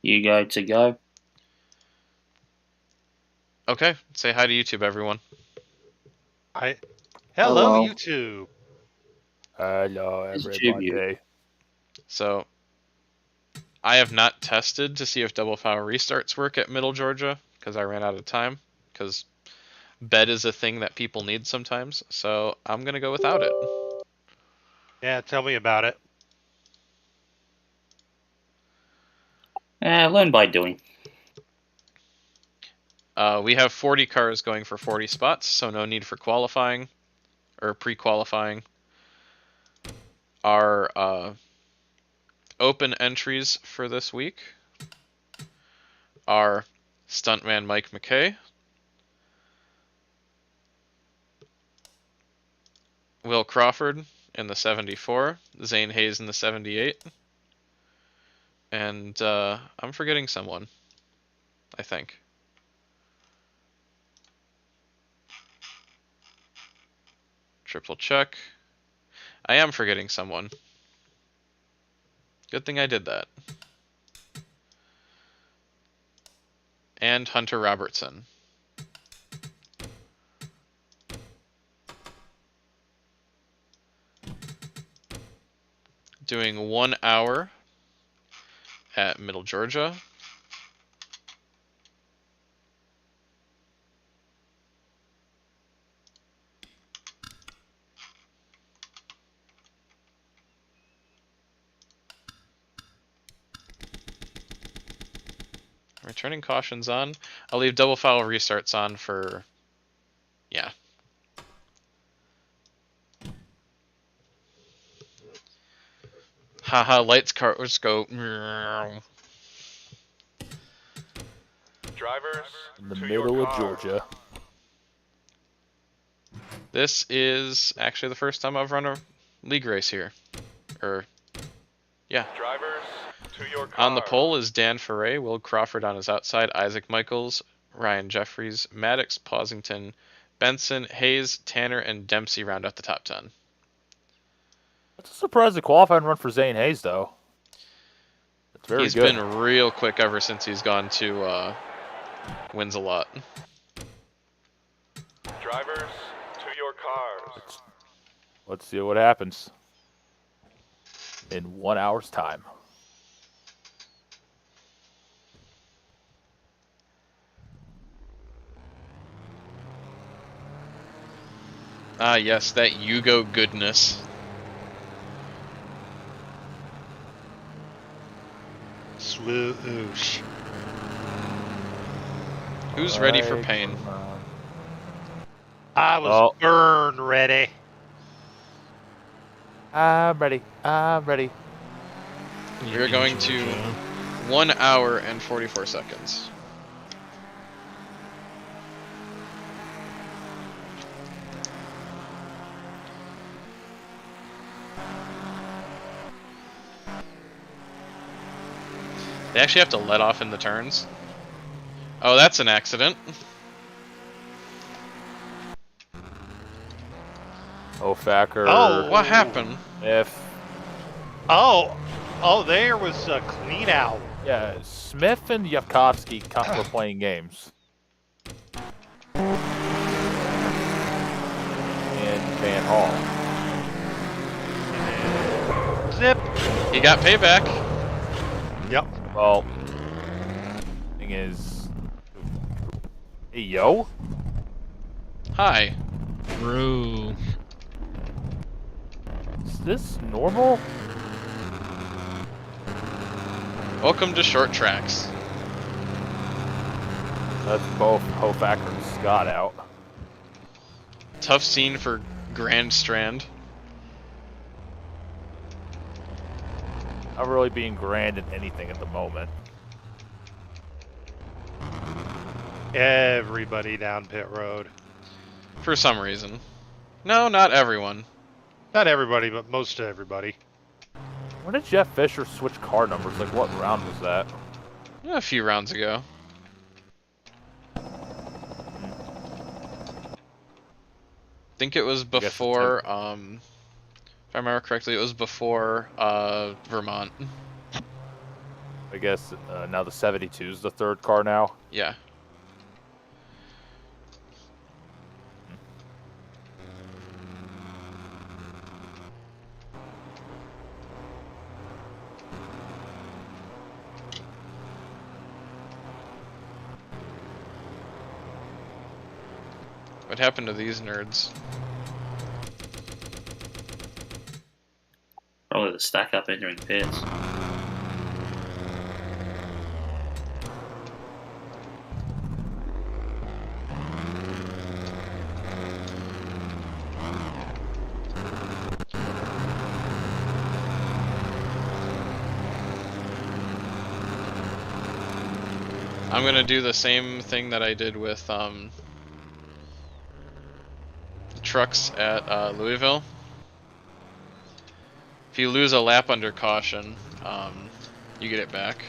You go to go. Okay, say hi to YouTube, everyone. I Hello Hello. YouTube. Hello, It's tribute. everybody. So, I have not tested to see if double file restarts work at Middle Georgia, because I ran out of time, because bed is a thing that people need sometimes, so I'm going to go without it. Yeah, tell me about it. Learn by doing. We have 40 cars going for 40 spots, so no need for qualifying, or pre-qualifying. Our open entries for this week are Stuntman Mike McKay, Will Crawford in the 74, Zane Hayes in the 78, and I'm forgetting someone, I think. Triple check. I am forgetting someone. Good thing I did that. And Hunter Robertson. Doing 1 hour at Middle Georgia. Returning cautions on. I'll leave double file restarts on for, yeah. Haha, lights cars go. Drivers, In the to middle your of Georgia. This is actually the first time I've run a league race here. Yeah. Drivers, to your cars. On the pole is Dan Ferre, Will Crawford on his outside, Isaac Michaels, Ryan Jeffries, Maddox, Posington, Benson, Hayes, Tanner, and Dempsey round out the top 10. That's a surprise to qualify and run for Zane Hayes, though. That's very He's good. been real quick ever since he's gone to wins a lot. Drivers, to your cars. Let's see what happens in 1 hour's time. Ah, yes, that Yugo goodness. Swoosh. Who's ready for pain? I was burn ready. I'm ready. I'm ready. We're going to 1 hour and 44 seconds. They actually have to let off in the turns. Oh, that's an accident. Oh, Facker. Oh, What happened? Oh, there was a clean out. Yeah, Smith and Yafkovsky were playing games. And Van Hall. Zip. He got payback. Yep. Well, thing is, hey yo. Hi. Bro. Is this normal? Welcome to short tracks. That's both Hofacker and Scott out. Tough scene for Grand Strand. Not really being grand in anything at the moment. Everybody down pit road. For some reason. No, not everyone. Not everybody, but most of everybody. When did Jeff Fisher switch car numbers? Like, what round was that? A few rounds ago. I think it was before, if I remember correctly, it was before Vermont. I guess now the 72 is the third car now. Yeah. What happened to these nerds? Probably the stack up entering pits. I'm gonna do the same thing that I did with the trucks at Louisville. If you lose a lap under caution, you get it back.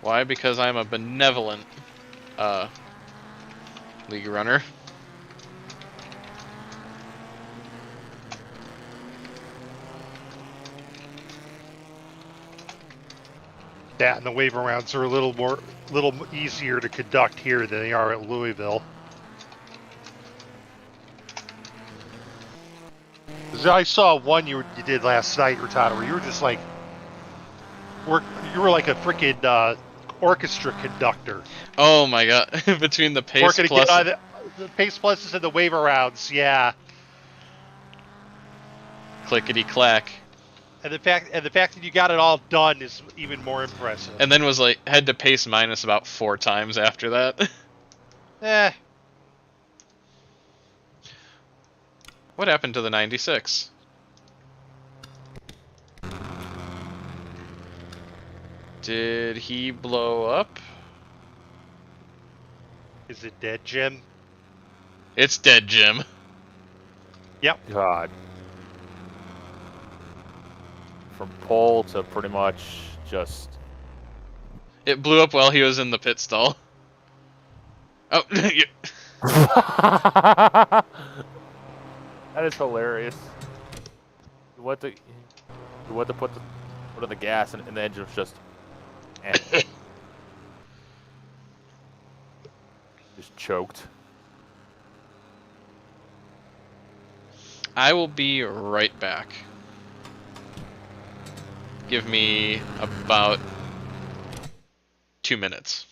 Why? Because I'm a benevolent league runner. That and the wave arounds are a little easier to conduct here than they are at Louisville. 'Cause I saw one you did last night, Rotado, where you were just like, you were like a freaking orchestra conductor. Oh my god! Between the pace Working plus, to get the pace pluses and the wave arounds, yeah. clickety clack, And the fact that you got it all done is even more impressive. and then was like had to pace minus about 4 times after that. Eh, What happened to the 96? Did he blow up? is it dead, Jim? It's dead, Jim. Yep. God. From pole to pretty much just. It blew up while he was in the pit stall. Oh, That is hilarious. You want to put on the gas and the engine was just. Just choked. I will be right back. Give me about 2 minutes.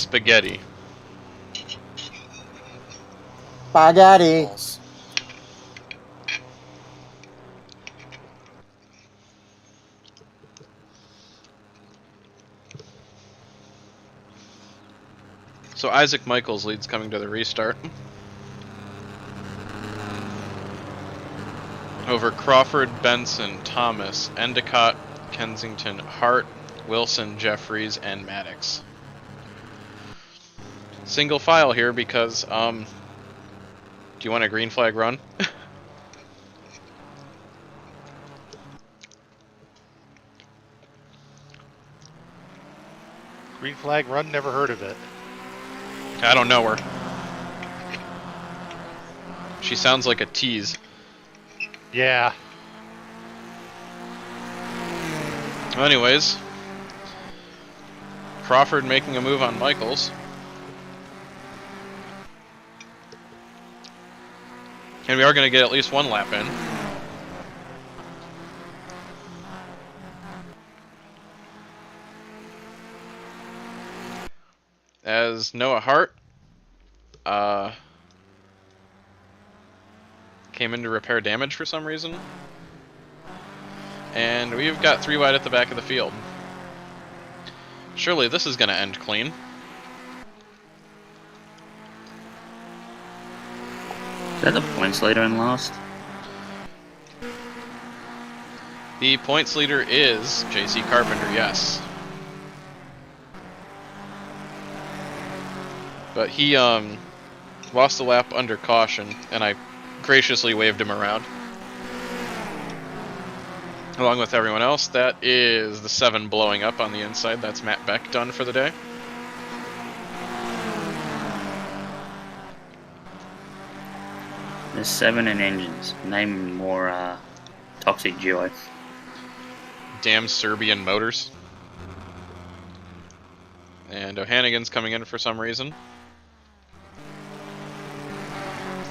spaghetti. Spaghetti. Balls. So Isaac Michaels leads coming to the restart. Over Crawford, Benson, Thomas, Endicott, Kensington, Hart, Wilson, Jeffries, and Maddox. Single file here because, do you want a green flag run? Green flag run, never heard of it. I don't know her. She sounds like a tease. Yeah. Well, anyways, Crawford making a move on Michaels. And we are going to get at least one lap in. As Noah Hart came in to repair damage for some reason. And we've got 3 wide at the back of the field. Surely this is going to end clean. Is that the points leader in last? The points leader is JC Carpenter, yes. But he lost a lap under caution, and I graciously waved him around. Along with everyone else, that is the 7 blowing up on the inside. That's Matt Beck done for the day. There's 7 in engines. Name more toxic duo. Damn Serbian motors. And O'Hannigan's coming in for some reason.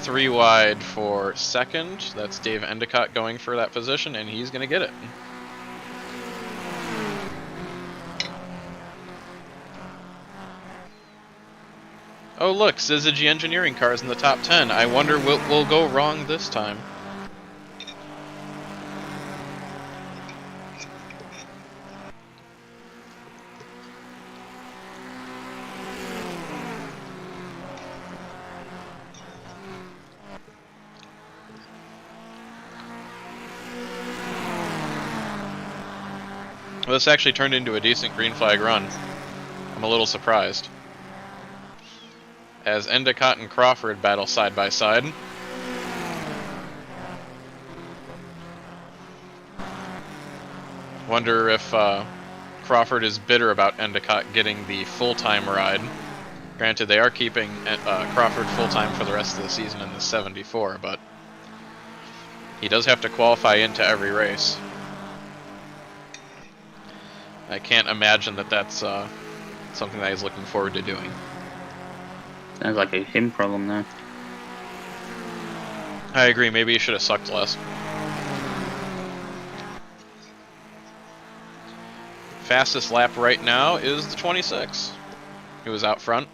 3 wide for second. That's Dave Endicott going for that position, and he's going to get it. Oh look, Syzygy Engineering cars in the top 10. I wonder what will go wrong this time. Well, this actually turned into a decent green flag run. I'm a little surprised. As Endicott and Crawford battle side by side. Wonder if Crawford is bitter about Endicott getting the full-time ride. Granted, they are keeping Crawford full-time for the rest of the season in the 74, but he does have to qualify into every race. I can't imagine that that's something that he's looking forward to doing. Sounds like a him problem though. I agree, maybe he should have sucked less. Fastest lap right now is the 26. He was out front.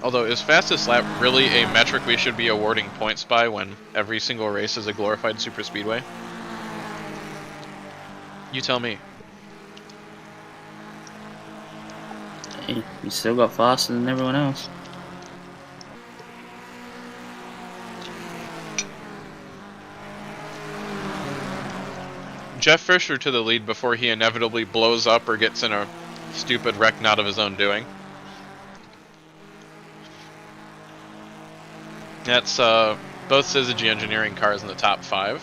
Although, is fastest lap really a metric we should be awarding points by when every single race is a glorified super speedway? You tell me. Hey, you still got faster than everyone else. Jeff Fisher to the lead before he inevitably blows up or gets in a stupid wreck not of his own doing. That's both Syzygy Engineering cars in the top 5.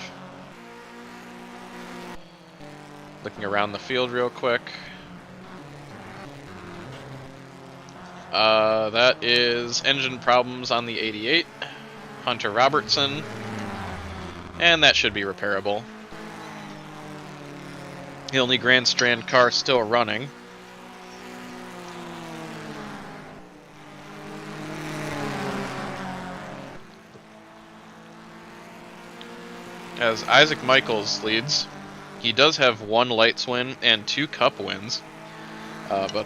Looking around the field real quick. That is engine problems on the 88. Hunter Robertson. And that should be repairable. The only Grand Strand car still running. as Isaac Michaels leads. He does have 1 Lights win and 2 Cup wins, but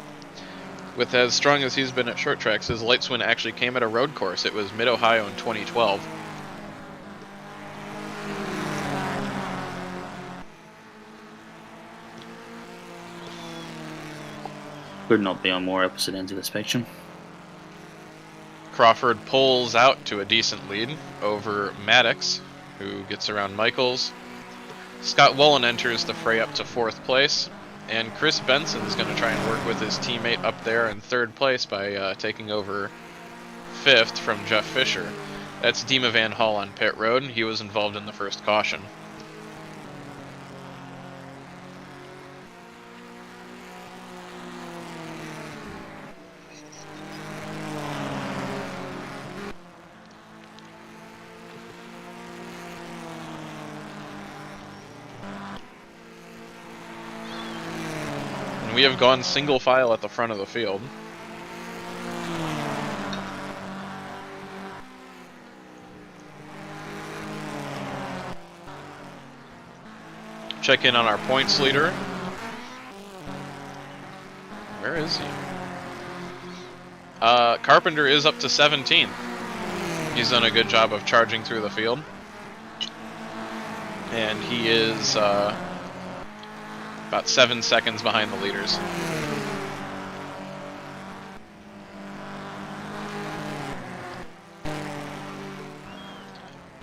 with as strong as he's been at short tracks, his Lights win actually came at a road course. It was Mid-Ohio in 2012. Could not be on more opposite ends of the spectrum. Crawford pulls out to a decent lead over Maddox, who gets around Michaels. Scott Woolen enters the fray up to 4th place, and Chris Benson is going to try and work with his teammate up there in 3rd place by taking over 5th from Jeff Fisher. That's Dima Van Hall on pit road. He was involved in the first caution. We have gone single file at the front of the field. Check in on our points leader. Where is he? Carpenter is up to 17. He's done a good job of charging through the field. And he is about 7 seconds behind the leaders.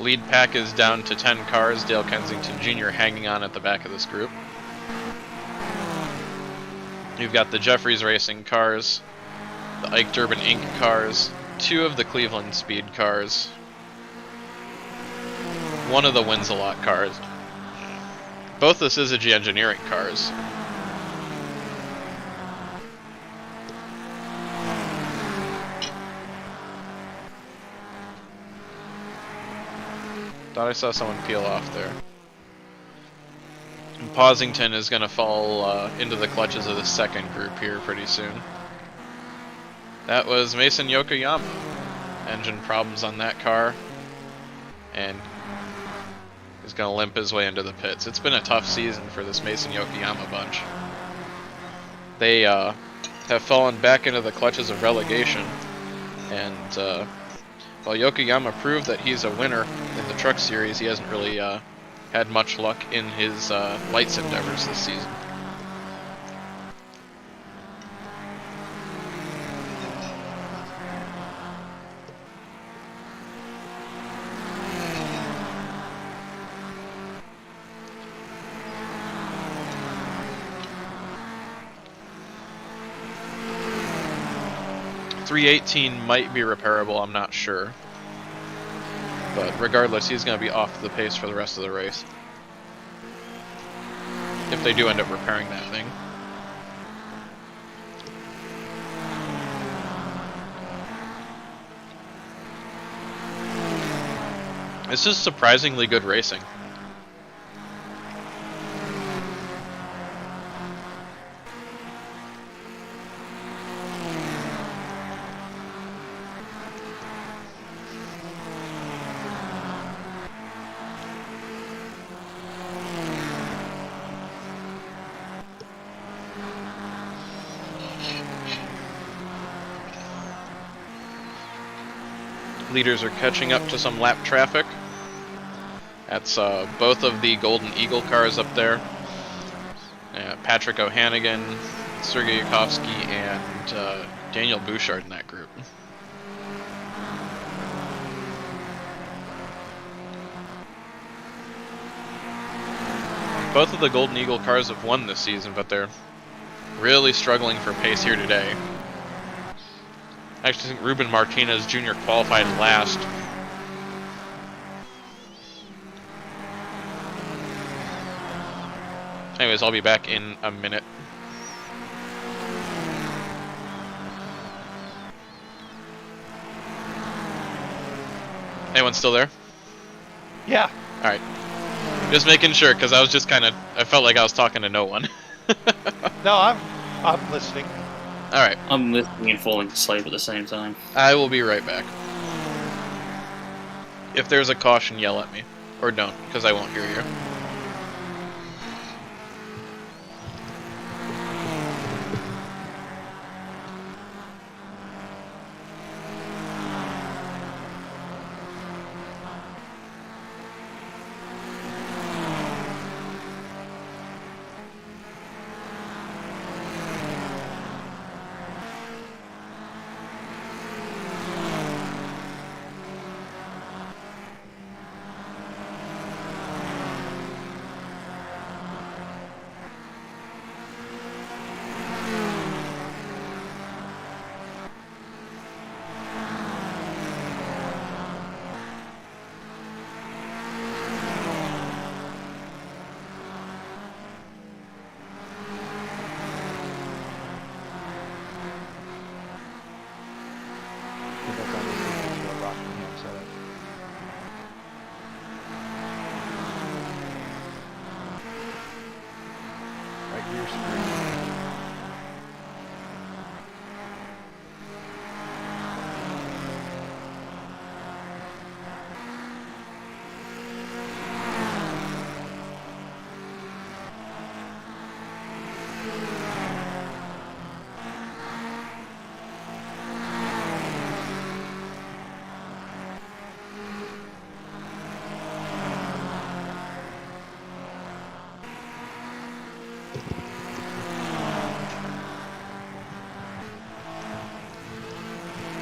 Lead pack is down to 10 cars. Dale Kensington Jr. hanging on at the back of this group. You've got the Jeffries Racing cars, the Ike Durbin Inc. cars, 2 of the Cleveland Speed cars, 1 of the Wins a Lot cars. Both the Syzygy Engineering cars. Thought I saw someone peel off there. And Posington is going to fall into the clutches of the second group here pretty soon. That was Mason Yokoyama. Engine problems on that car. And he's going to limp his way into the pits. It's been a tough season for this Mason Yokoyama bunch. They have fallen back into the clutches of relegation. And while Yokoyama proved that he's a winner in the Truck Series, he hasn't really had much luck in his lights endeavors this season. .318 might be repairable, I'm not sure. But regardless, he's going to be off the pace for the rest of the race. If they do end up repairing that thing. This is surprisingly good racing. Leaders are catching up to some lap traffic. That's both of the Golden Eagle cars up there. Patrick O'Hannigan, Sergei Yukovsky, and Daniel Bouchard in that group. Both of the Golden Eagle cars have won this season, but they're really struggling for pace here today. I actually think Ruben Martinez Jr. qualified last. Anyways, I'll be back in a minute. Anyone still there? Yeah. Alright. Just making sure, because I was just I felt like I was talking to no one. No, I'm listening. Alright. I'm listening and falling asleep at the same time. I will be right back. If there's a caution, yell at me. Or don't, because I won't hear you.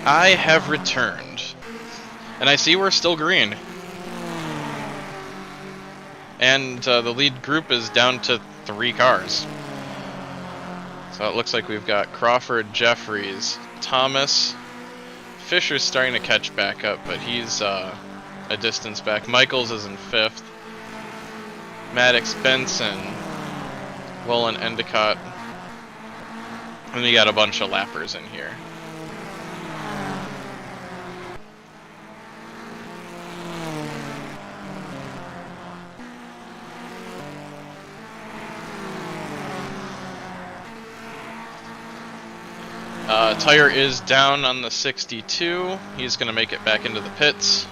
I have returned. And I see we're still green. And the lead group is down to 3 cars. So it looks like we've got Crawford, Jeffries, Thomas. Fisher's starting to catch back up, but he's a distance back. Michaels is in 5th. Maddox, Benson, Wolin, Endicott. And we got a bunch of lappers in here. Tire is down on the 62. He's going to make it back into the pits.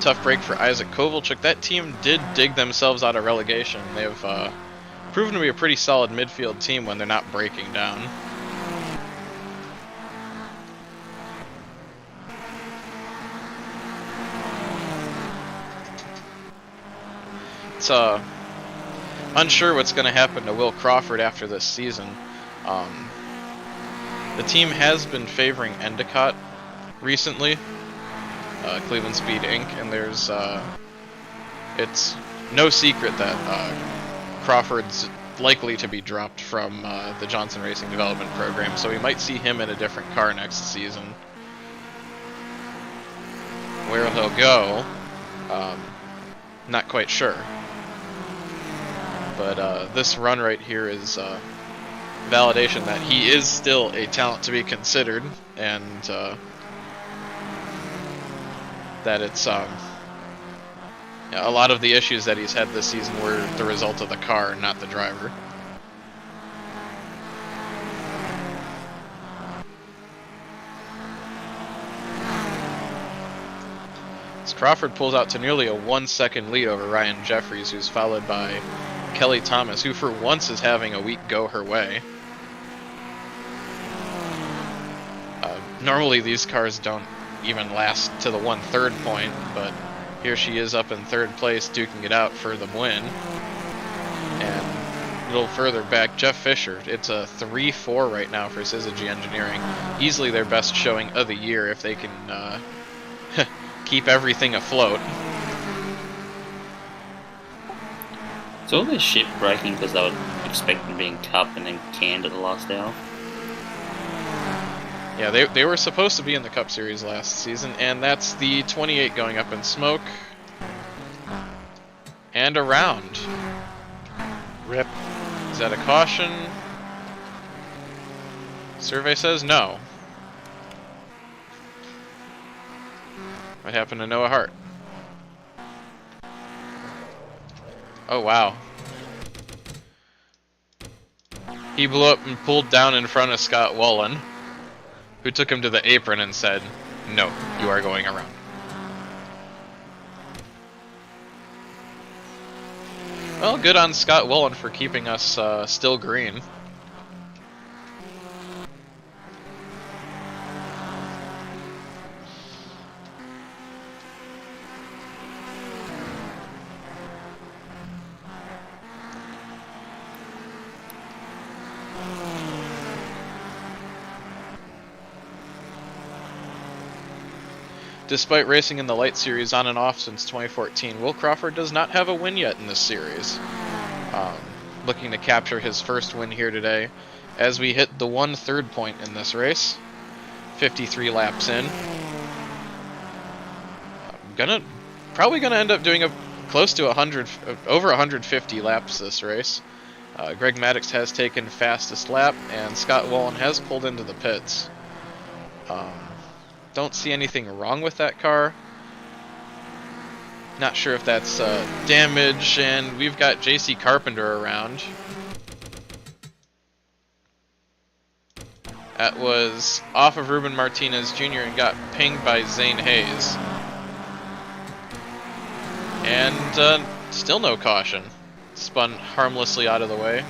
Tough break for Isaac Kovalchuk. That team did dig themselves out of relegation. They've proven to be a pretty solid midfield team when they're not breaking down. It's unsure what's going to happen to Will Crawford after this season. The team has been favoring Endicott recently, Cleveland Speed Inc., and there's it's no secret that Crawford's likely to be dropped from the Johnson Racing Development Program, so we might see him in a different car next season. Where he'll go, not quite sure. But this run right here is validation that he is still a talent to be considered, and that it's a lot of the issues that he's had this season were the result of the car, not the driver. As Crawford pulls out to nearly a 1-second lead over Ryan Jeffries, who's followed by Kelly Thomas, who for once is having a week go her way. Normally these cars don't even last to the 1/3 point, but here she is up in 3rd place, duking it out for the win. And a little further back, Jeff Fisher. It's a 3-4 right now for Syzygy Engineering. Easily their best showing of the year if they can keep everything afloat. So all this shit breaking because they were expecting being cup and then canned at the last hour. Yeah, they were supposed to be in the Cup Series last season, and that's the 28 going up in smoke. And around. Rip. Is that a caution? Survey says no. What happened to Noah Hart? Oh, wow. He blew up and pulled down in front of Scott Wolin, who took him to the apron and said, "No, you are going around." Well, good on Scott Woolen for keeping us still green. Despite racing in the Light Series on and off since 2014, Will Crawford does not have a win yet in this series. Looking to capture his first win here today as we hit the 1/3 point in this race. 53 laps in. Probably gonna end up doing close to 100, over 150 laps this race. Greg Maddox has taken fastest lap, and Scott Woolen has pulled into the pits. Don't see anything wrong with that car. Not sure if that's damage, and we've got JC Carpenter around. That was off of Ruben Martinez Jr. and got pinged by Zane Hayes. And still no caution. Spun harmlessly out of the way.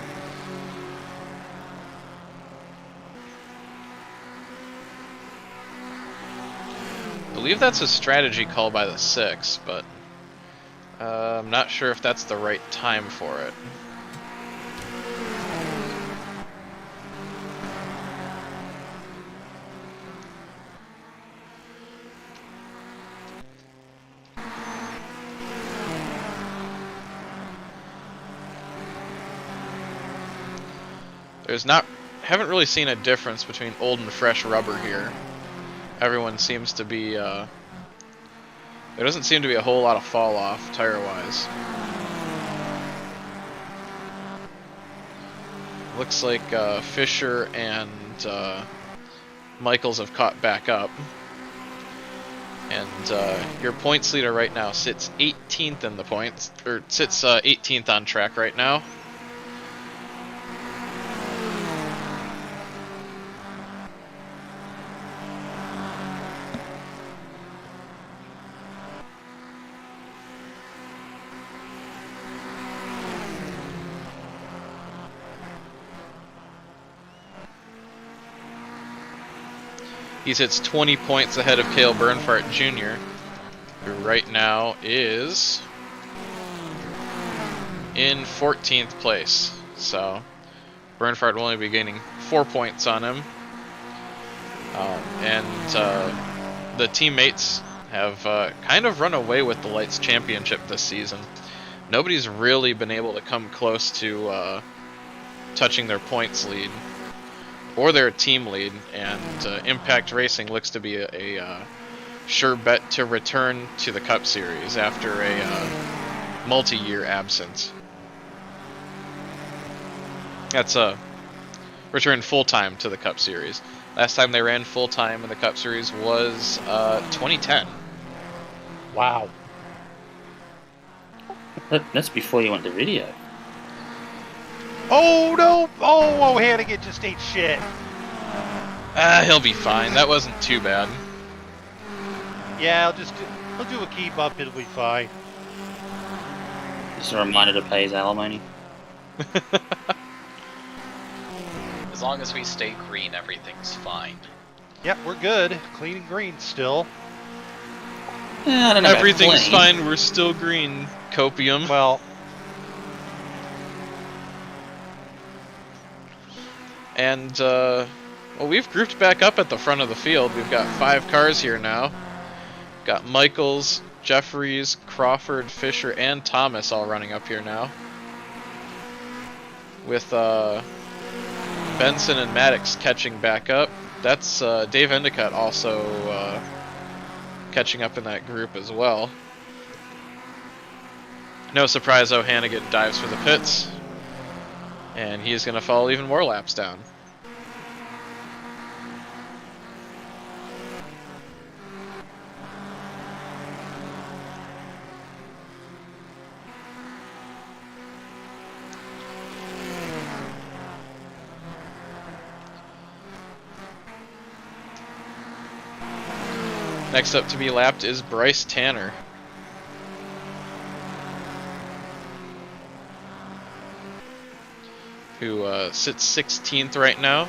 I believe that's a strategy call by the 6, but I'm not sure if that's the right time for it. Haven't really seen a difference between old and fresh rubber here. Everyone seems to be, there doesn't seem to be a whole lot of fall off tire-wise. Looks like Fisher and Michaels have caught back up. And your points leader right now sits 18th in the points, or sits 18th on track right now. He sits 20 points ahead of Cale Bernhardt Jr., who right now is in 14th place. So Bernhardt will only be gaining 4 points on him. The teammates have kind of run away with the Lights Championship this season. Nobody's really been able to come close to touching their points lead or their team lead, and Impact Racing looks to be a sure bet to return to the Cup Series after a multi-year absence. That's a return full-time to the Cup Series. Last time they ran full-time in the Cup Series was 2010. Wow. That's before you went to video. Oh no! Oh, Hannigan just ate shit. He'll be fine. That wasn't too bad. Yeah, he'll do a keep up. It'll be fine. Just a reminder to pay his alimony. As long as we stay green, everything's fine. Yep, we're good. Clean and green still. I don't know. Everything's fine. We're still green. Copium. Well. And, well, we've grouped back up at the front of the field. We've got 5 cars here now. Got Michaels, Jeffries, Crawford, Fisher, and Thomas all running up here now. With Benson and Maddox catching back up. That's Dave Endicott also catching up in that group as well. No surprise O'Hannigan dives for the pits. And he's going to fall even more laps down. Next up to be lapped is Bryce Tanner. who sits 16th right now.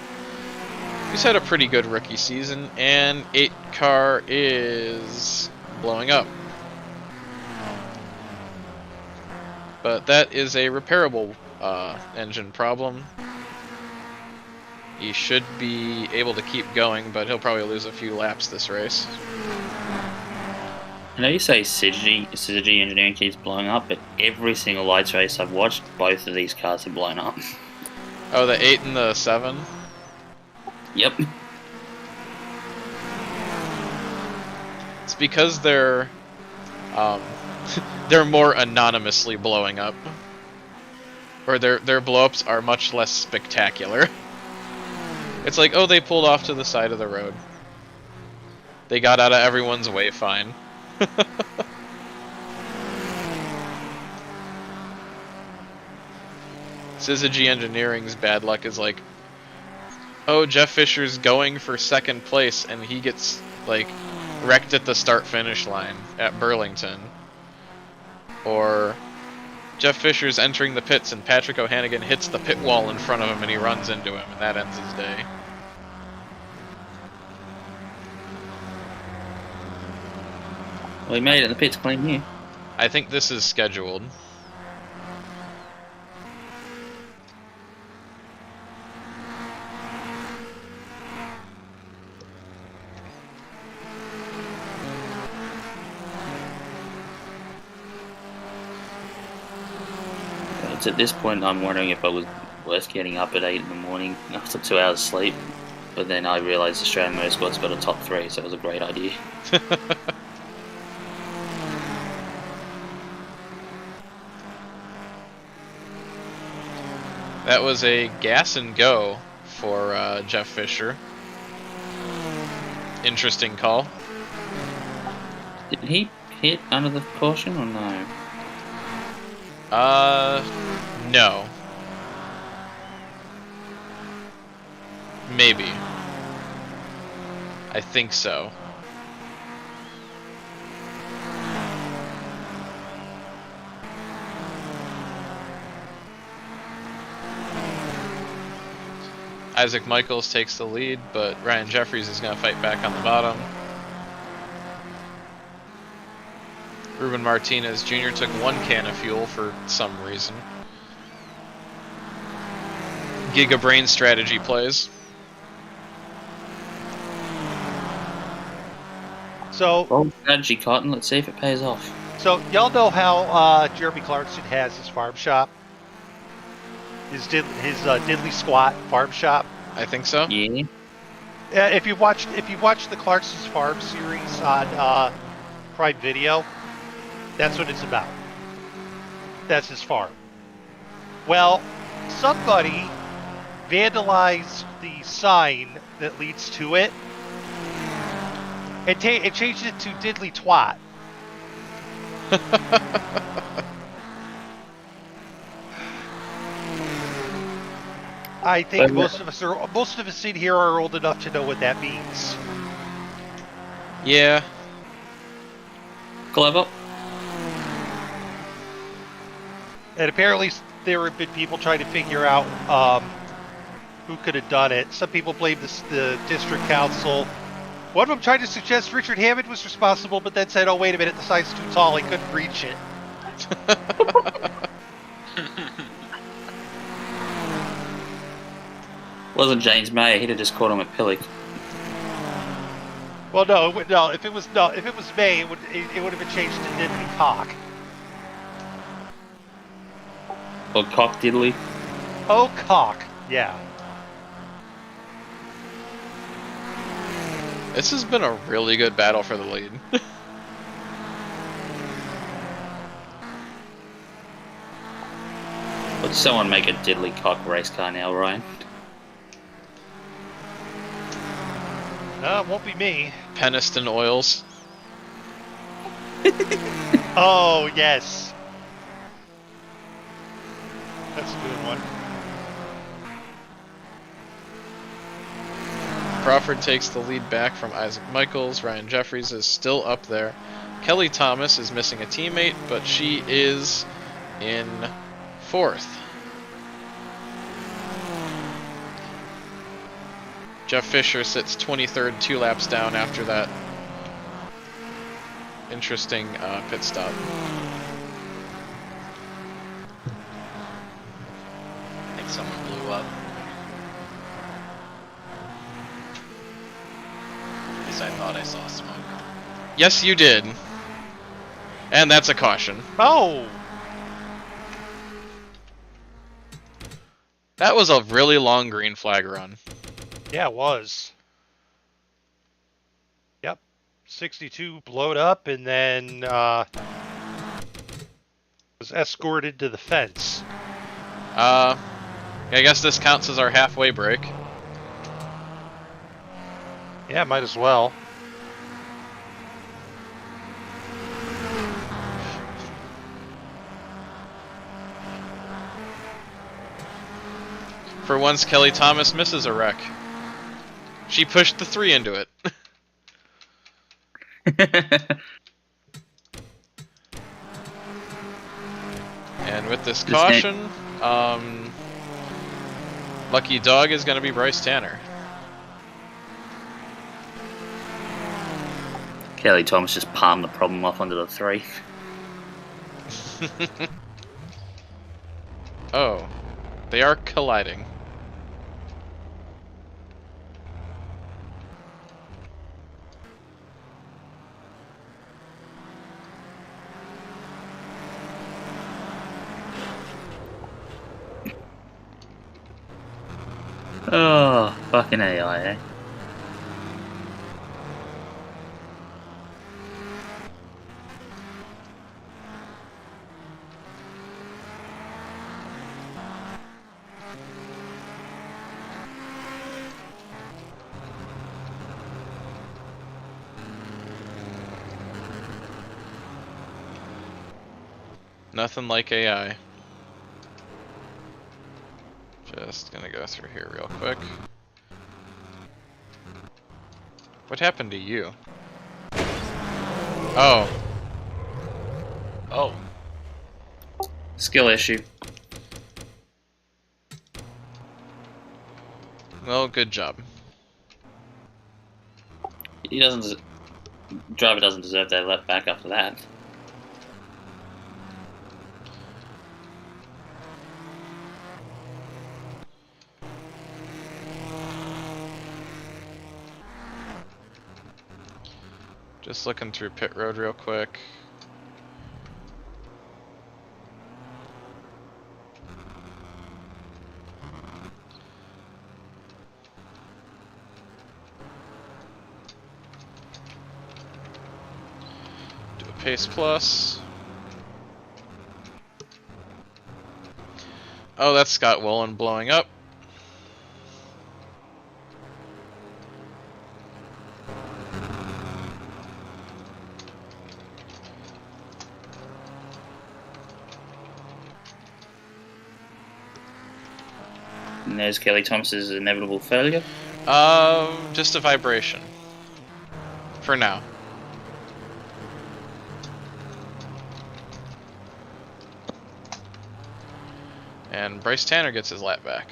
He's had a pretty good rookie season, and 8 car is blowing up. But that is a repairable engine problem. He should be able to keep going, but he'll probably lose a few laps this race. I know you say Syzygy Engineering keeps blowing up, but every single lights race I've watched, both of these cars have blown up. Oh, the 8 and the 7? Yep. It's because they're they're more anonymously blowing up. Or their blow-ups are much less spectacular. It's like, oh, they pulled off to the side of the road. They got out of everyone's way fine. Syzygy Engineering's bad luck is like, oh, Jeff Fisher's going for 2nd place and he gets, like, wrecked at the start-finish line at Burlington. Or Jeff Fisher's entering the pits and Patrick O'Hannigan hits the pit wall in front of him and he runs into him and that ends his day. Well, he made it in the pits clean here. I think this is scheduled. It's at this point I'm wondering if I was worth getting up at 8 in the morning after 2 hours sleep. But then I realised Australian Motorsport's got a top 3, so it was a great idea. That was a gas and go for Jeff Fisher. Interesting call. Did he hit under the caution or no? No. Maybe. I think so. Isaac Michaels takes the lead, but Ryan Jeffries is going to fight back on the bottom. Ruben Martinez Jr. took 1 can of fuel for some reason. Giga Brain strategy plays. So, Well, strategy, Cotton. Let's see if it pays off. so y'all know how Jeremy Clarkson has his farm shop, his diddly squat farm shop. I think so. Yeah. If you watched the Clarkson's Farm series on Prime Video, that's what it's about. That's his farm. Well, somebody vandalized the sign that leads to it and changed it to Diddly Twat. I think most of us in here are old enough to know what that means. Yeah. Clever. And apparently there have been people trying to figure out who could have done it. Some people blame the district council. One of them tried to suggest Richard Hammond was responsible, but then said, oh, wait a minute, the sign's too tall, he couldn't reach it. Wasn't James Mayer, he'd have just caught him at Pillock. Well, no, if it was May, it would have been changed to Diddly Cock. Or Cock Diddley. Oh, cock, yeah. This has been a really good battle for the lead. Would someone make a Diddly Cock race car now, Ryan? It won't be me. Peniston Oils. Oh, yes. That's a good one. Crawford takes the lead back from Isaac Michaels. Ryan Jeffries is still up there. Kelly Thomas is missing a teammate, but she is in 4th. Jeff Fisher sits 23rd, 2 laps down after that interesting pit stop. I think someone blew up. At least I thought I saw smoke. Yes, you did. And that's a caution. Oh! That was a really long green flag run. Yeah, it was. Yep. 62 blowed up and then was escorted to the fence. I guess this counts as our halfway break. Yeah, might as well. For once, Kelly Thomas misses a wreck. She pushed the 3 into it. And with this caution, lucky dog is going to be Bryce Tanner. Kelly Thomas just palmed the problem off onto the 3. Oh, they are colliding. Oh, fucking AI, eh? Nothing like AI. Just gonna go through here real quick. What happened to you? Oh. Oh, Skill issue. Well, good job. He doesn't. Driver doesn't deserve their left back after that. Just looking through pit road real quick. Do a pace plus. Oh, that's Scott Wolin blowing up. And there's Kelly Thomas's inevitable failure. Just a vibration. For now. And Bryce Tanner gets his lap back.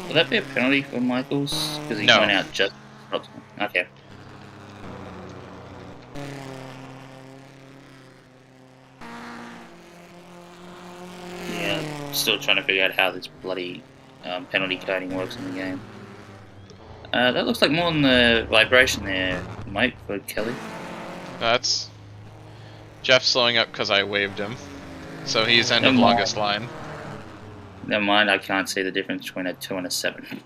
Will that be a penalty for Michaels? Because he No. went out just. Okay. Yeah, still trying to figure out how this bloody penalty coding works in the game. That looks like more than the vibration there, mate, for Kelly. That's Jeff slowing up because I waved him. So he's end of Never mind. longest line. Never mind, I can't see the difference between a 2 and a 7.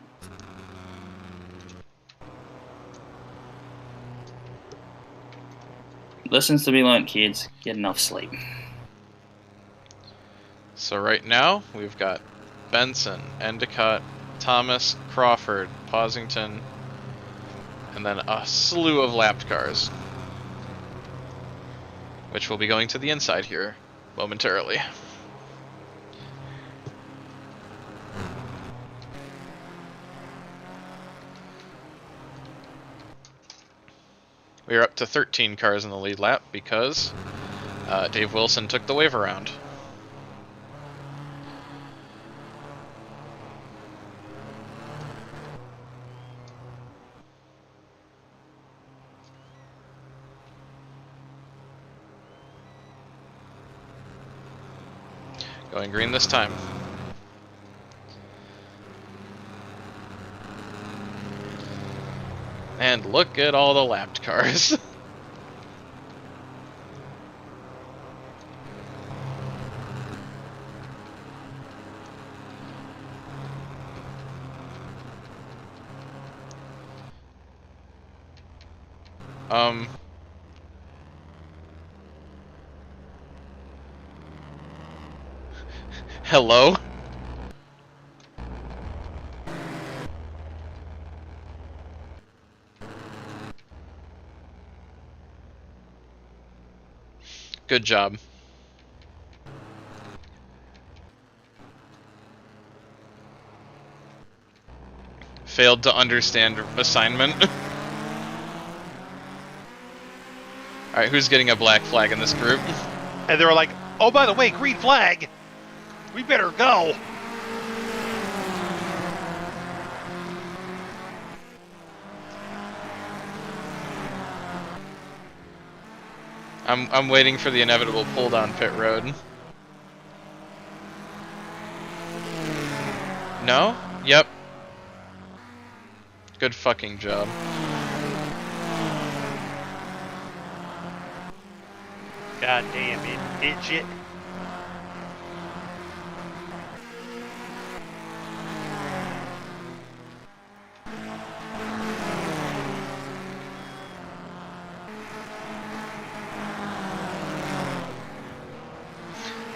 Lessons to be learnt, kids. Get enough sleep. So right now, we've got Benson, Endicott, Thomas, Crawford, Posington, and then a slew of lapped cars. which will be going to the inside here momentarily. We are up to 13 cars in the lead lap because Dave Wilson took the wave around. Going green this time. And look at all the lapped cars. Hello? Good job. Failed to understand assignment. Alright, who's getting a black flag in this group? And they were like, oh, by the way, green flag. We better go. I'm waiting for the inevitable pull down pit road. No? Yep. Good fucking job. God damn it, bitch.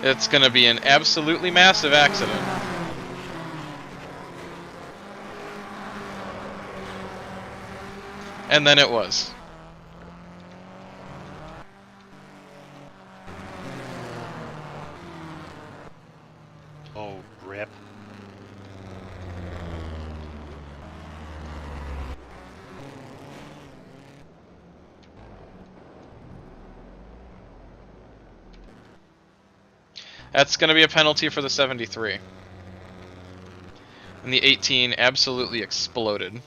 It's gonna be an absolutely massive accident. And then it was. Oh, rip. That's going to be a penalty for the 73. And the 18 absolutely exploded.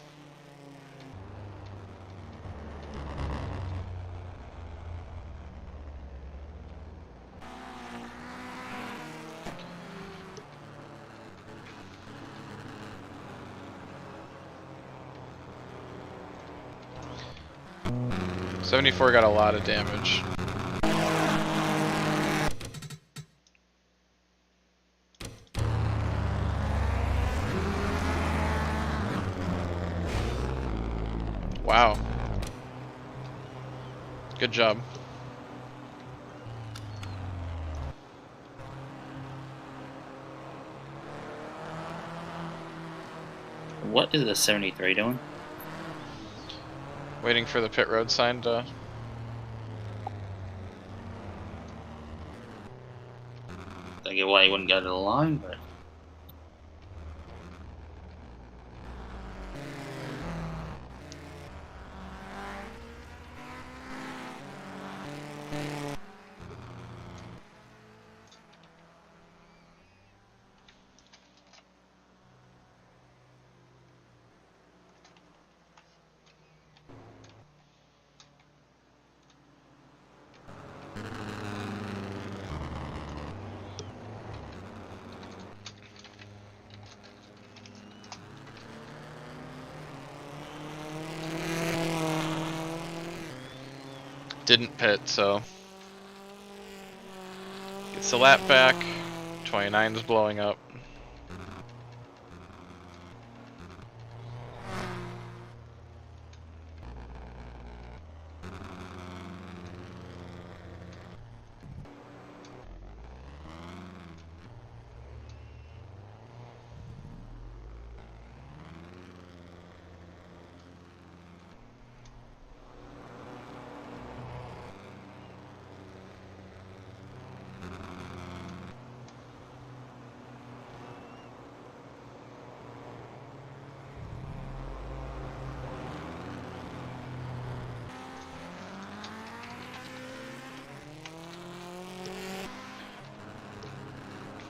'74 got a lot of damage. Wow. Good job. What is the 73 doing? Waiting for the pit road sign to... Don't get why he wouldn't go to the line, but... Didn't pit, so... Gets the lap back. 29 is blowing up.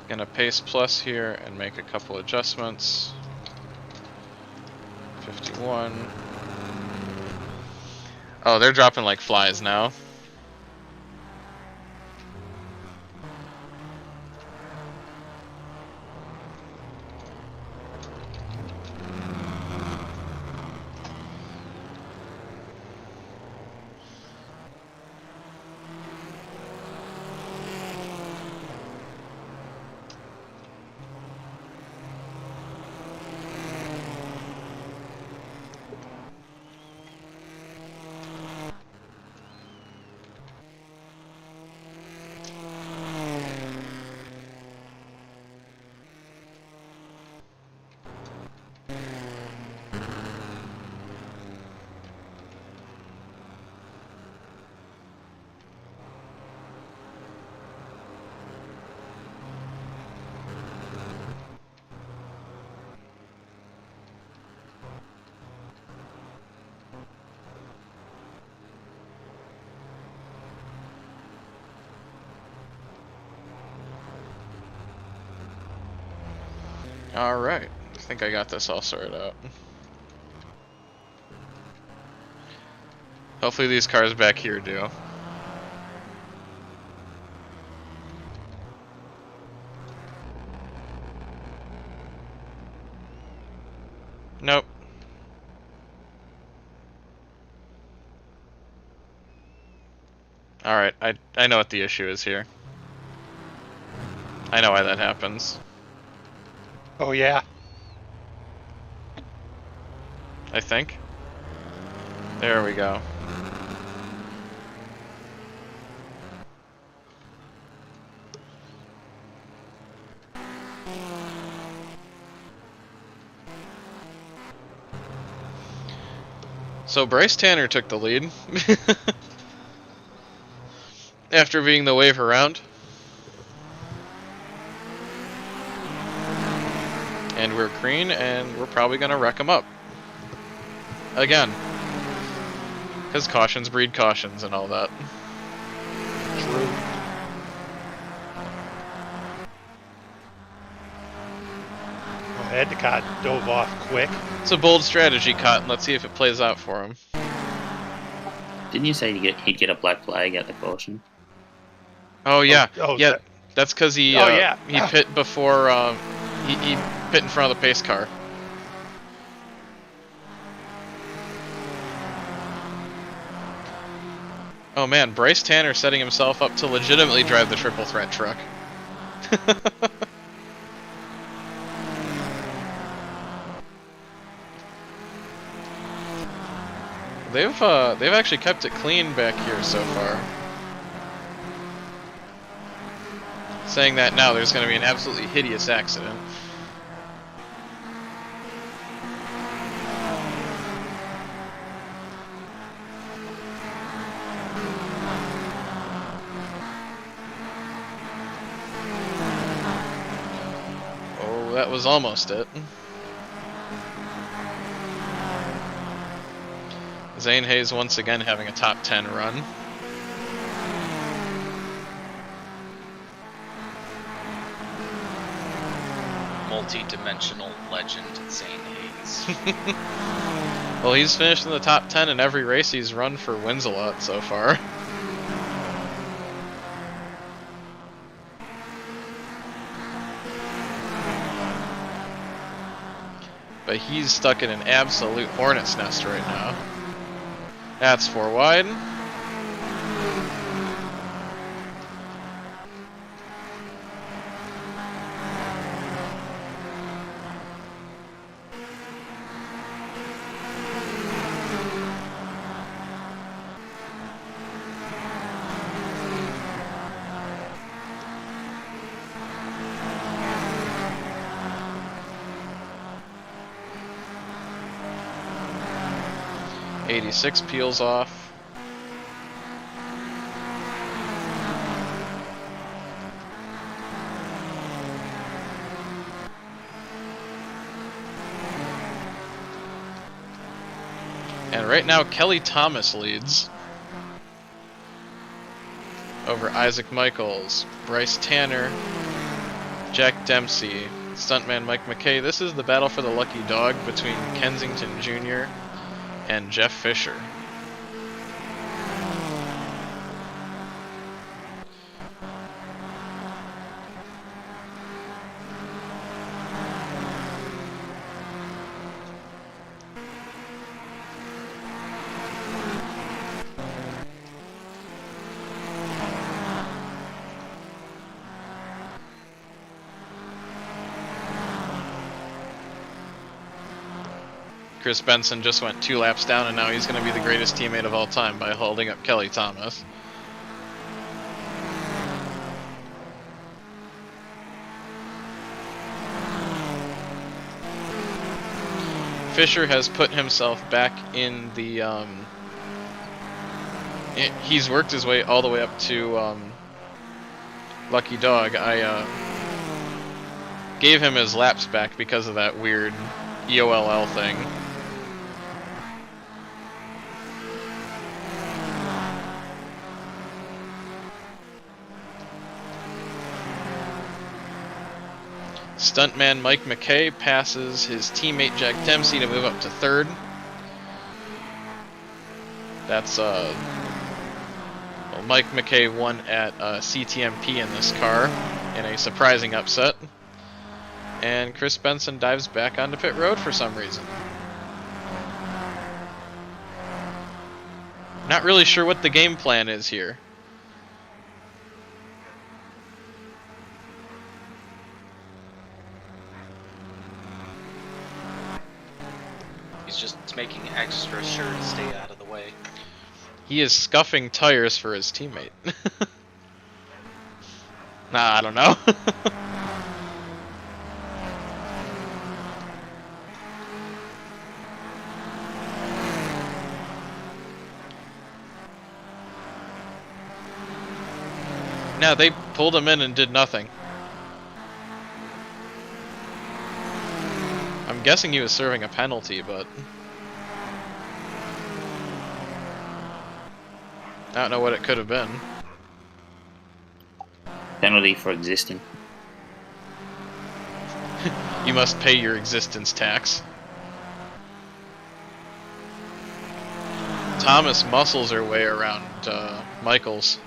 Gonna pace plus here and make a couple adjustments. 51. Oh, they're dropping like flies now. Alright, I think I got this all sorted out. Hopefully these cars back here do. Nope. Alright, I know what the issue is here. I know why that happens. Oh yeah. I think. There we go. So Bryce Tanner took the lead after being the wave around. And we're green, and we're probably going to wreck them up. Again. Because cautions breed cautions and all that. True. Oh, Endicott dove off quick. It's a bold strategy, Cotton. Let's see if it plays out for him. Didn't you say he'd get a black flag at the caution? Oh, yeah. Oh, That's because he, he pit before... He pit in front of the pace car. Oh man, Bryce Tanner setting himself up to legitimately drive the triple threat truck. They've actually kept it clean back here so far. Saying that now, there's going to be an absolutely hideous accident. Oh, that was almost it. Zane Hayes once again having a top 10 run. Multi-dimensional legend Zane Hayes. Well, he's finished in the top 10 in every race he's run for Wins-A-Lot so far. But he's stuck in an absolute hornet's nest right now. That's 4 wide. '86 peels off. And right now, Kelly Thomas leads over Isaac Michaels, Bryce Tanner, Jack Dempsey, stuntman Mike McKay. This is the battle for the lucky dog between Kensington Jr. and Jeff Fisher. Chris Benson just went 2 laps down, and now he's going to be the greatest teammate of all time by holding up Kelly Thomas. Fisher has put himself back in the... he's worked his way all the way up to Lucky Dog. I gave him his laps back because of that weird EOLL thing. Stuntman Mike McKay passes his teammate Jack Dempsey to move up to 3rd. That's well, Mike McKay won at CTMP in this car in a surprising upset. And Chris Benson dives back onto pit road for some reason. Not really sure what the game plan is here. He's just making extra sure to stay out of the way. He is scuffing tires for his teammate. Nah, I don't know. No, they pulled him in and did nothing. I'm guessing he was serving a penalty, but I don't know what it could have been. Penalty for existing. You must pay your existence tax. Thomas muscles her way around Michaels.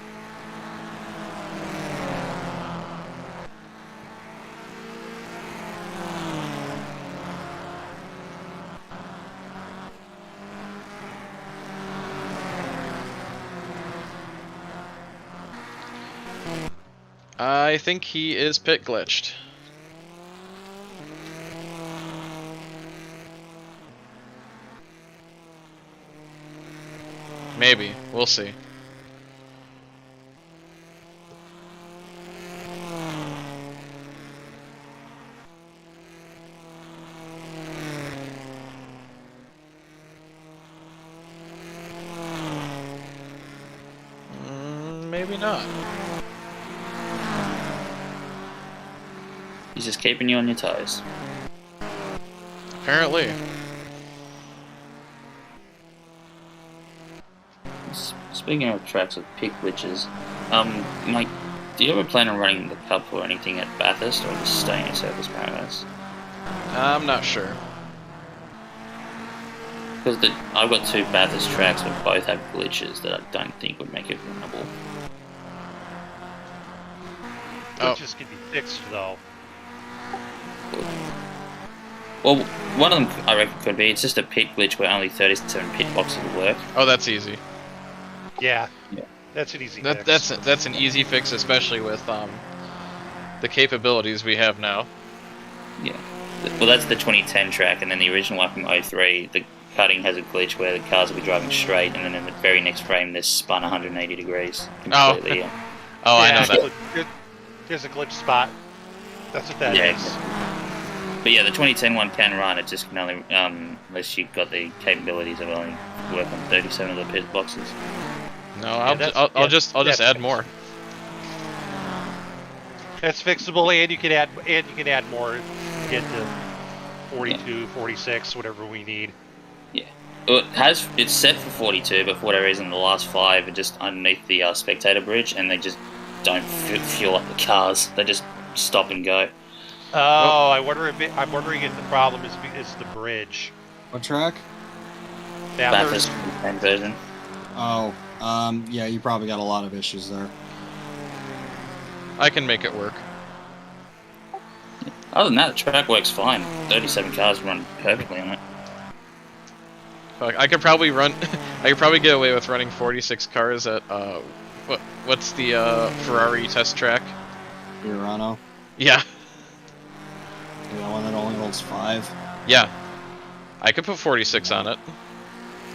I think he is pit glitched. Maybe. We'll see. Maybe not. He's just keeping you on your toes. Apparently. Speaking of tracks with pit glitches, Mike, do you ever plan on running the Cup or anything at Bathurst, or just staying at Surface Paradise? I'm not sure. Because I've got 2 Bathurst tracks, but both have glitches that I don't think would make it runnable. Glitches can be fixed though. Well, one of them I reckon could be, it's just a pit glitch where only 37 pit boxes will work. Oh, that's easy. Yeah. Yeah. That's an easy fix. That's an easy fix, especially with the capabilities we have now. Yeah. Well, that's the 2010 track, and then the original one from 03, the cutting has a glitch where the cars will be driving straight, and then in the very next frame, they're spun 180 degrees completely. Oh, I Yeah, know that. There's a glitch spot. That's what that Yeah. is. But yeah, the 2010 one can run, it just can only, unless you've got the capabilities of only work on 37 of the pit boxes. No, I'll just add more. That's fixable, and you can add more. Get to 42, 46, whatever we need. Yeah. Well, it's set for 42, but for whatever reason, the last 5 are just underneath the spectator bridge, and they just don't fuel up the cars. They just stop and go. Oh, I'm wondering if the problem is the bridge. What track? Bathurst Bathurst. 10 version. Oh, yeah, you probably got a lot of issues there. I can make it work. Other than that, the track works fine. 37 cars run perfectly on it. Fuck, I could probably run. I could probably get away with running 46 cars at what's the Ferrari test track? Urano. Yeah, The one that only holds 5. yeah. I could put 46 on it.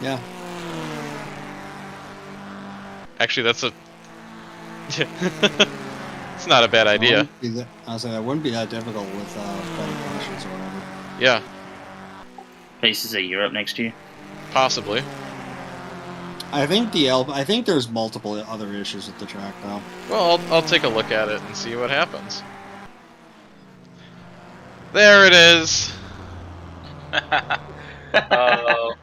Yeah. Actually, that's a. It's not a bad idea. I was saying that wouldn't be that difficult with better conditions or whatever. Yeah, PCC, you're up next year. possibly. I think I think there's multiple other issues with the track though. Well, I'll take a look at it and see what happens. There it is. Oh,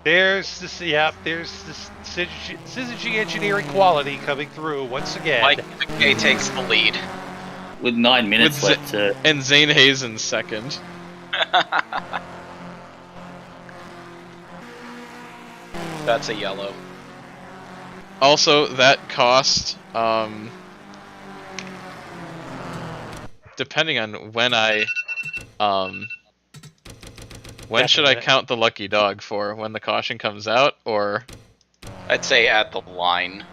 There's this syzygy engineering quality coming through once again. Mike McKay takes the lead. With 9 minutes With left to... And Zane Hayes in second. That's a yellow. Also, that cost, depending on when when should I count the lucky dog for? When the caution comes out, or? I'd say at the line.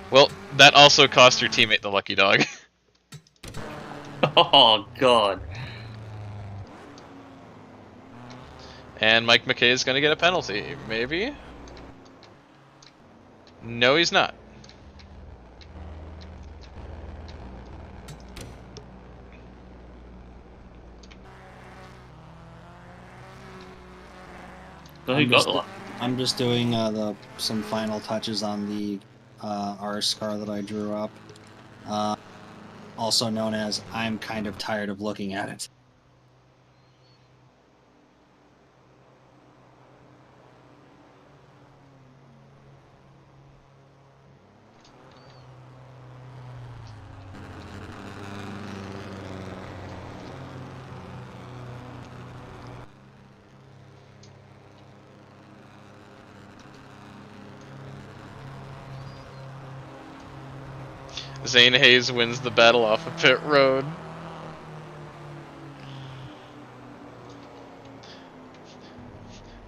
Well, that also cost your teammate the lucky dog. Oh, God. And Mike McKay is going to get a penalty, maybe? No, he's not. So who got the luck? I'm just doing some final touches on the RS car that I drew up. Also known as I'm kind of tired of looking at it. Zane Hayes wins the battle off of pit road.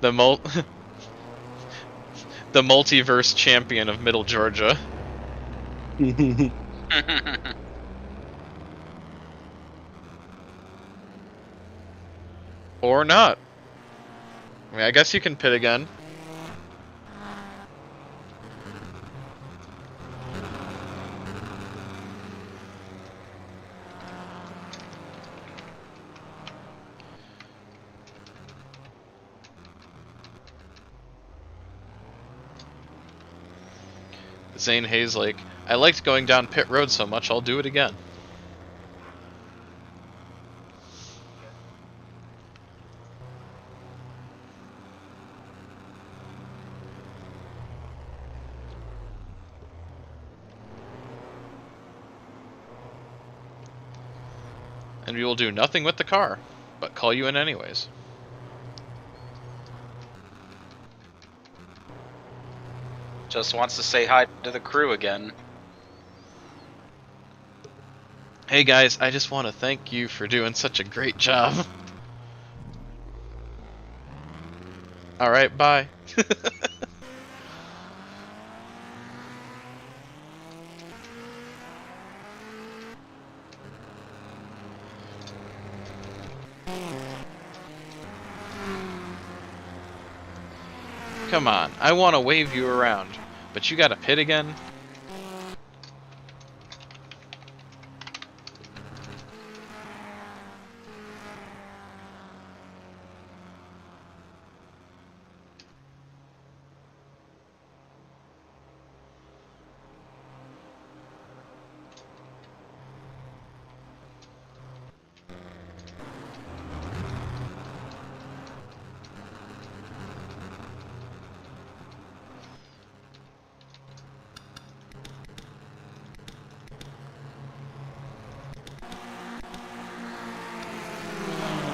The the multiverse champion of Middle Georgia. Or not. I mean, I guess you can pit again. Zane Hayes like, I liked going down pit road so much, I'll do it again. And we will do nothing with the car, but call you in anyways. Just wants to say hi to the crew again. Hey guys, I just want to thank you for doing such a great job. Alright, bye. Come on, I want to wave you around, but you got to pit again?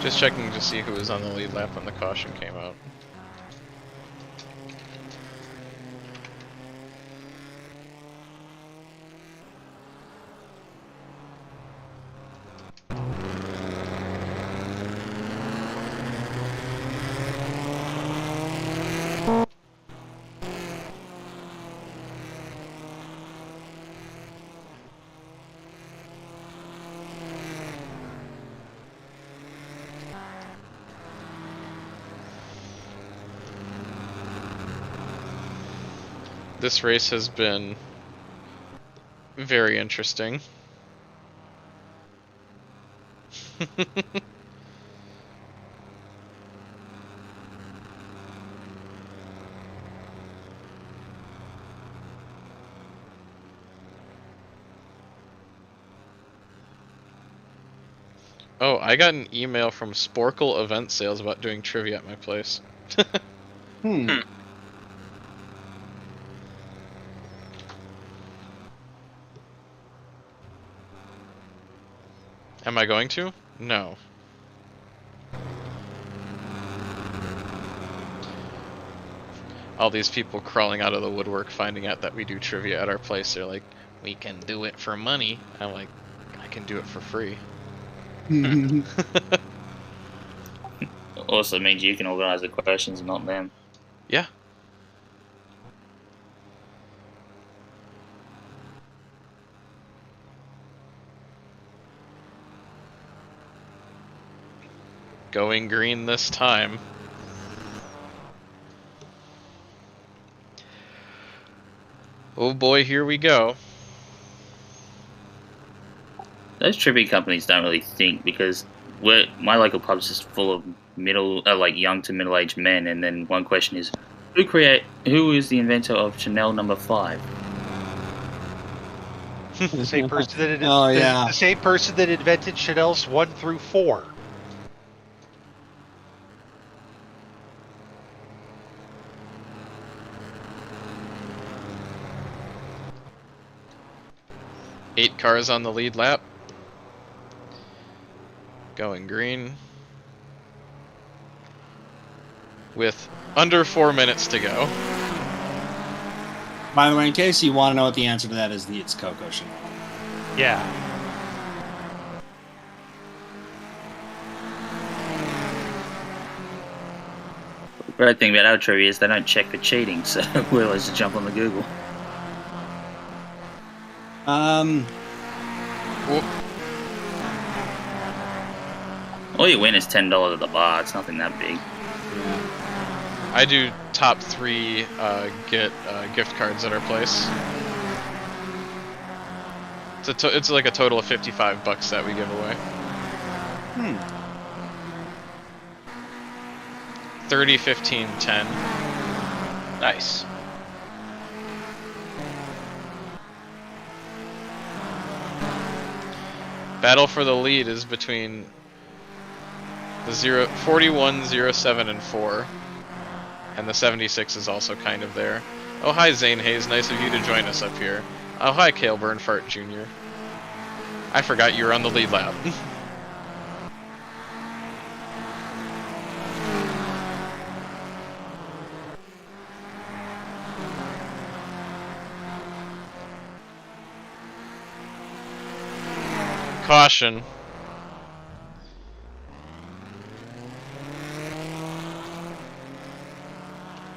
Just checking to see who was on the lead lap when the caution came out. This race has been very interesting. Oh, I got an email from Sporkle Event Sales about doing trivia at my place. Hmm. Am I going to? No. All these people crawling out of the woodwork finding out that we do trivia at our place. They're like, we can do it for money. I'm like, I can do it for free. Also means you can organise the questions, not them. Yeah. Going green this time. Oh boy, here we go. Those trivia companies don't really think, because my local pub's just full of like young to middle-aged men, and then one question is, who is the inventor of Chanel number 5? The same person that Oh, yeah. the same person that invented Chanel's 1 through 4. Eight cars on the lead lap. Going green. With under 4 minutes to go. By the way, in case you want to know what the answer to that is, it's Coco Chanel. Yeah. The great thing about our trivia is they don't check for cheating, so we always just jump on the Google. All you win is $10 at the bar. It's nothing that big. I do top 3 get gift cards at our place. It's like a total of $55 that we give away. 30, 15, 10. Nice. Battle for the lead is between the 41, 07, and 4. And the 76 is also kind of there. Oh, hi, Zane Hayes. Nice of you to join us up here. Oh, hi, Cale Burnfart Jr. I forgot you were on the lead lap. Caution.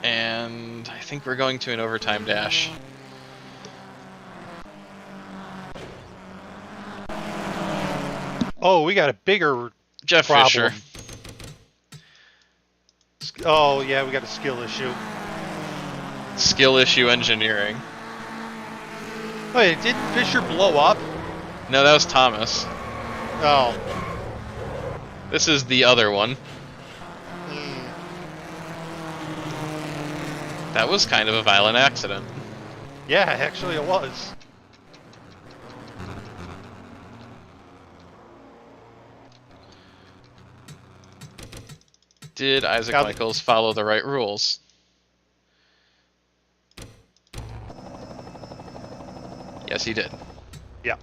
And I think we're going to an overtime dash. Oh, we got a bigger Jeff problem. Fisher. Oh, yeah, we got a skill issue. Skill issue engineering. Wait, didn't Fisher blow up? No, that was Thomas. Oh. This is the other one. That was kind of a violent accident. Yeah, actually it was. Did Isaac Now Michaels follow the right rules? Yes, he did. Yeah.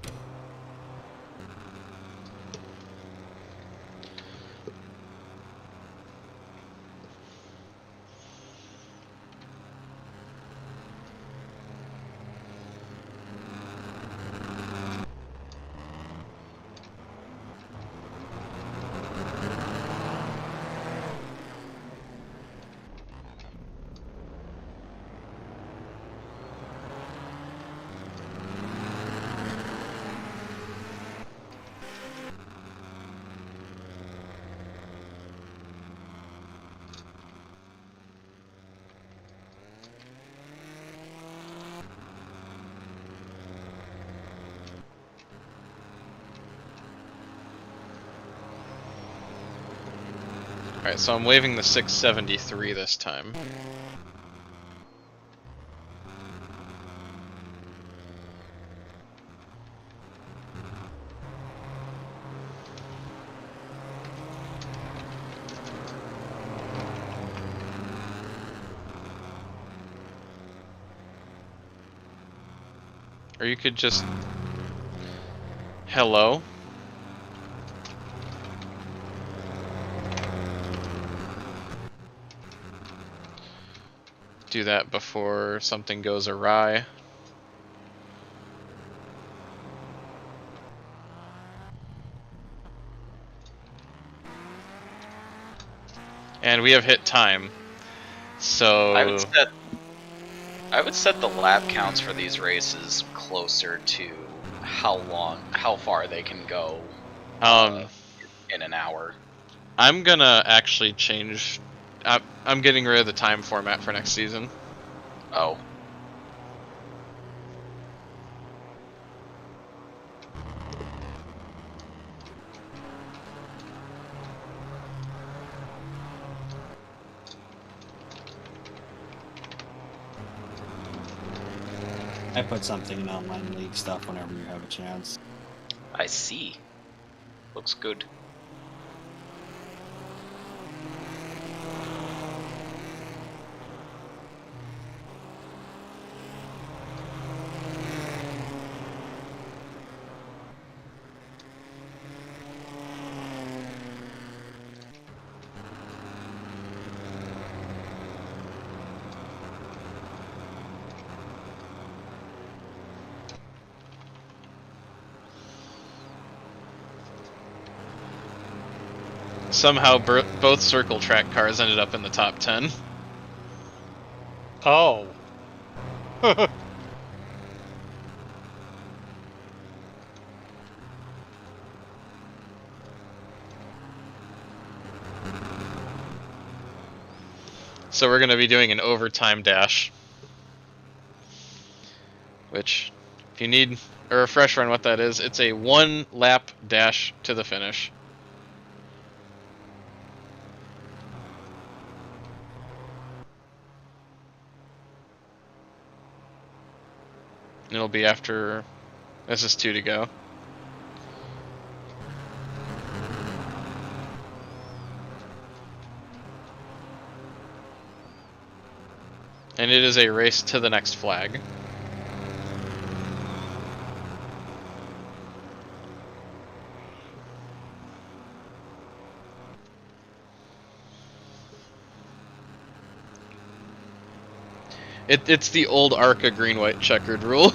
Alright, so I'm waving the 673 this time. Or you could just... Hello? Do that before something goes awry. And we have hit time. So... I would set the lap counts for these races closer to how far they can go in an hour. I'm gonna actually change... I'm getting rid of the time format for next season. Oh. I put something in online league stuff whenever you have a chance. I see. Looks good. Somehow both circle track cars ended up in the top 10. Oh. So we're going to be doing an overtime dash. Which, if you need a refresher on what that is, it's a 1-lap dash to the finish. It'll be after... This is 2 to go. And it is a race to the next flag. It's the old ARCA green-white checkered rule.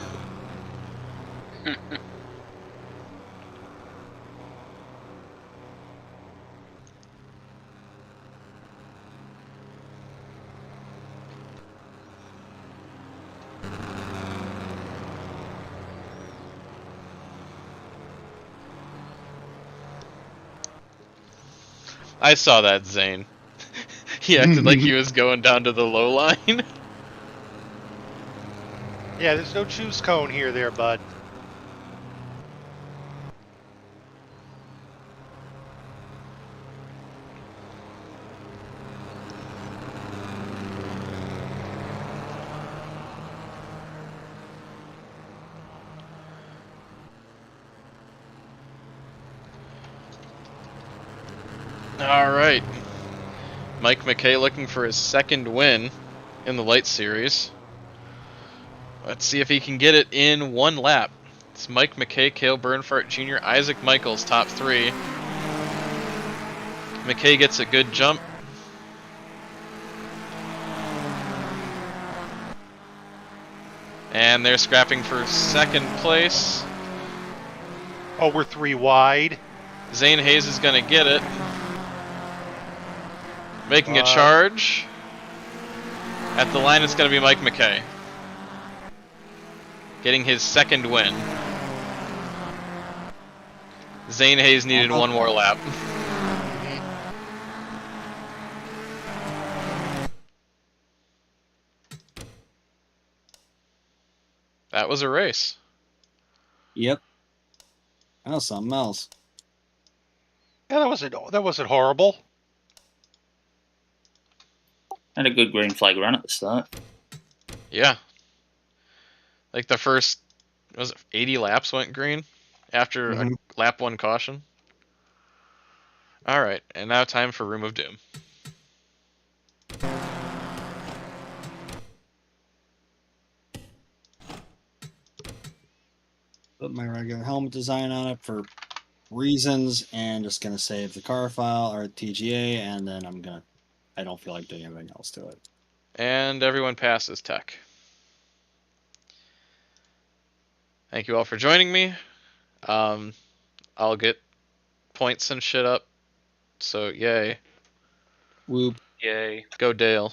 I saw that, Zane. He acted like he was going down to the low line. Yeah, there's no choose cone here there, bud. Alright. Mike McKay looking for his second win in the Lites Series. Let's see if he can get it in 1 lap. It's Mike McKay, Cale Bernhardt Jr., Isaac Michaels, top 3. McKay gets a good jump. And they're scrapping for second place. Oh, we're 3 wide. Zane Hayes is going to get it. Making a charge. At the line, it's going to be Mike McKay. Getting his second win. Zane Hayes needed 1 more lap. That was a race. Yep. That was something else. Yeah, that wasn't horrible. Had a good green flag run at the start. Yeah. Like the first, was it 80 laps went green after a lap 1 caution. All right, and now time for Room of Doom. Put my regular helmet design on it for reasons, and just gonna save the car file or TGA, and then I don't feel like doing anything else to it. And everyone passes tech. Thank you all for joining me. I'll get points and shit up. So yay. Whoop. Yay. Go Dale.